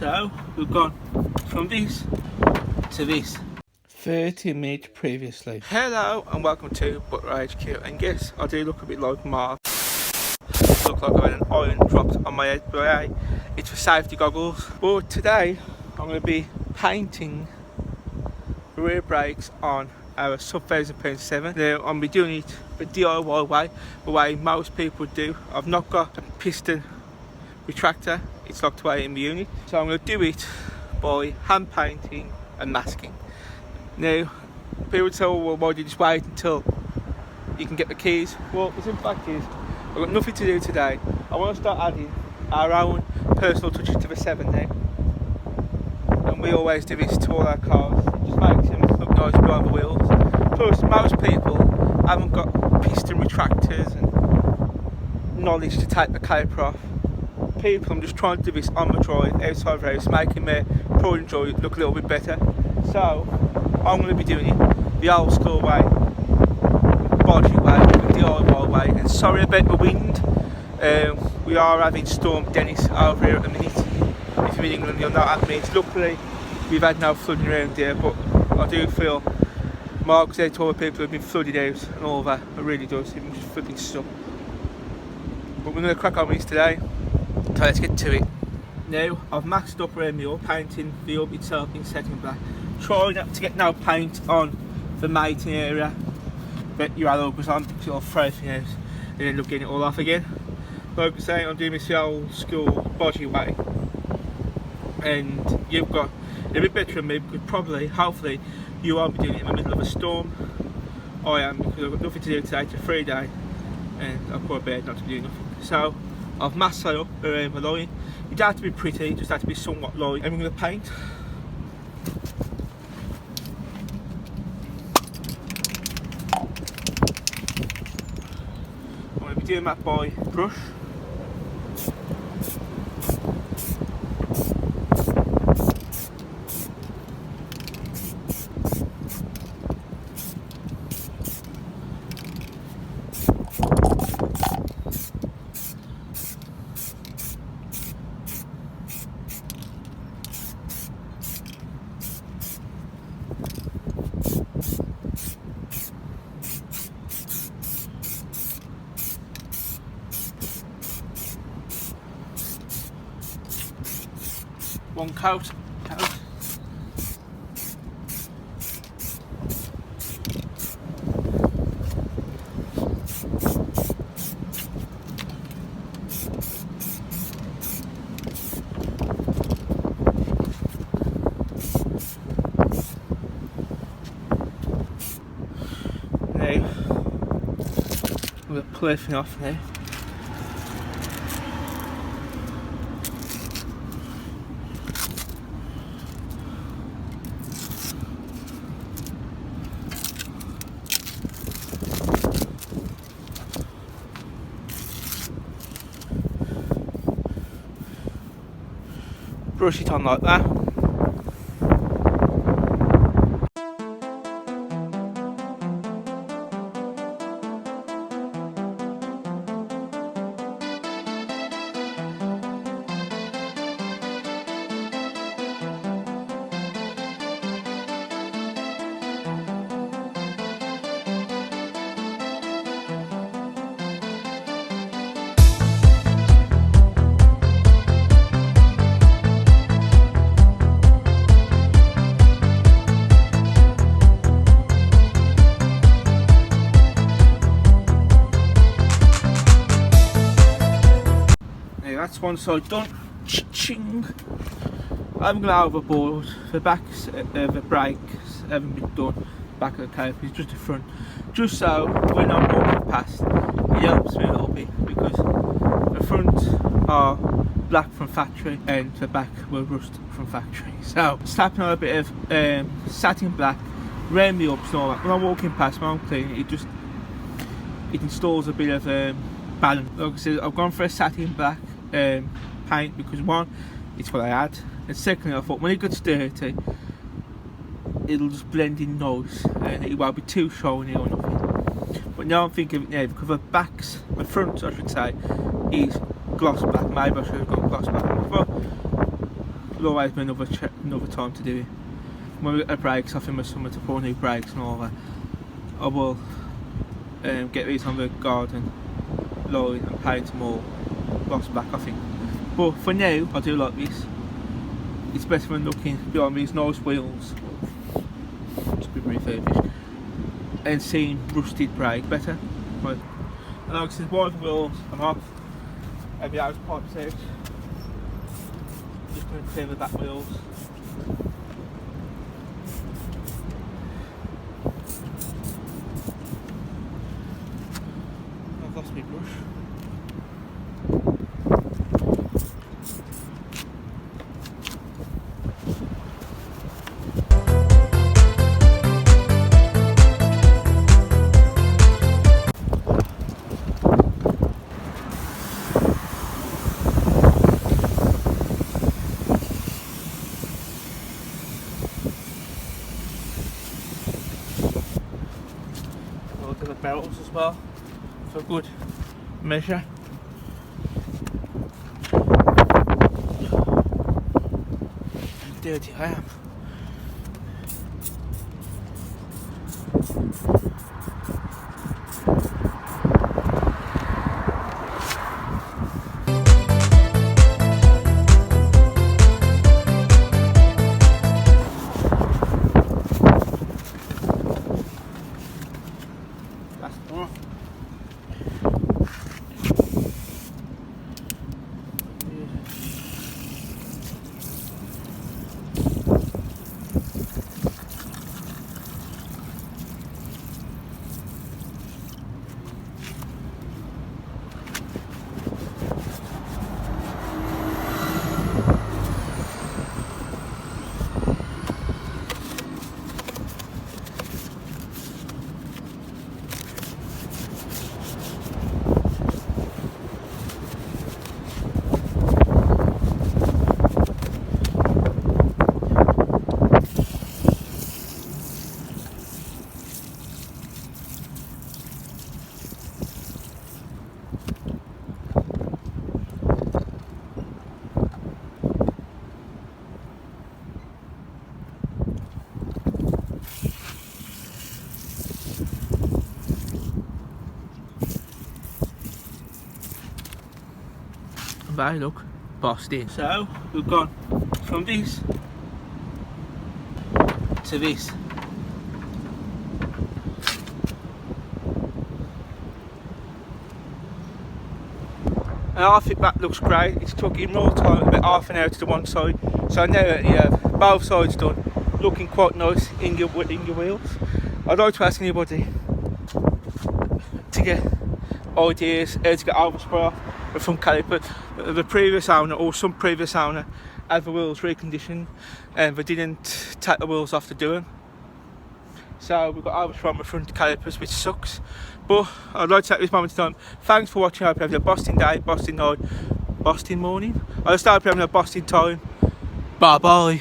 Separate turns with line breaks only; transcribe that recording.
So we've gone from this to this 30 minutes previously. Hello and welcome to Butler.Head.Quarters. And yes, I do look a bit like Mark. Look like I had an iron dropped on my head, but hey, it's for safety goggles. But today I'm going to be painting the rear brakes on our sub £1,000 Now I'm going to be doing it the DIY way, the way most people do. I've not got a piston retractor, it's locked away in the unit, so I'm going to do it by hand painting and masking. Now people say, well, why do you just wait until you can get the keys? Well, the simple fact is I've got nothing to do today. I want to start adding our own personal touches to the 7 now, and we always do this to all our cars. It just makes them look nice behind the wheels. Plus most people haven't got piston retractors and knowledge to take the caliper off. People, I'm just trying to do this on the drive, outside the house, making my pride and joy look a little bit better. So I'm going to be doing it the old school way, body way, the DIY way. And sorry about the wind, we are having Storm Dennis over here at the minute. If you're in England you'll know what that means. Luckily we've had no flooding around here, but I do feel Mark said to all the people who have been flooded out and all that, it really does, it just flipping stuff. But we're going to crack on with this today. So let's get to it. Now I've maxed up around the up, painting the up itself in setting black. Trying not to get no paint on the mating area that your alloy goes on, because it'll throw everything out and end up getting it all off again. Like I say, I'm doing this the old school body way, and you've got a bit better than me because probably, hopefully, you won't be doing it in the middle of a storm. I am, because I've got nothing to do today. It's a free day and I'm quite bad not to be doing nothing. So I've masked that up around the line. It doesn't have to be pretty, it just has to be somewhat light. And we're going to paint. I'm going to be doing that by brush. One coat. Now we'll pull everything off now. Brush it on like that. That's one side done. Ching. I'm going overboard. The backs of the brakes haven't been done. Back of the calipers, just the front. Just so when I'm walking past, it helps me a little bit because the front are black from factory and the back were rust from factory. So slapping on a bit of satin black, round the ups and all that. When I'm walking past, when I'm cleaning, it installs a bit of balance. Like I said, I've gone for a satin black paint because one, it's what I had, and secondly I thought when it gets dirty it'll just blend in nice and it won't be too shiny or nothing. But now I'm thinking of it now because the backs, the front I should say, is gloss black. Maybe I should have gone gloss black. Well, there'll always be another time to do it. When we get the brakes off in the summer to pour new brakes and all that, I will get these on the garden line and paint them all gloss black, I think. But for now, I do like this. It's better than looking behind these nice wheels, just be refurbished, and seeing rusted brake better. Right. And like I said, one of the wheels I'm off, and the house pipes out. Just going to clear the back wheels. I've lost my brush. Look at the barrels as well, for good measure. How dirty I am. That's more. Bye, look, bossed in. So we've gone from this to this. And I think that looks great. It's took him more time, about half an hour to the one side. So now that you have both sides done, looking quite nice in your wheels. I'd like to ask anybody to get ideas how to get overspray off the front caliper. The previous owner, or some previous owner, had the wheels reconditioned and they didn't take the wheels off to do them. So we've got overspray on the front calipers, which sucks. But I'd like to take this moment of time. Thanks for watching. I hope you're having a Boston day, Boston night, Boston morning. I just hope you're having a Boston time. Bye bye.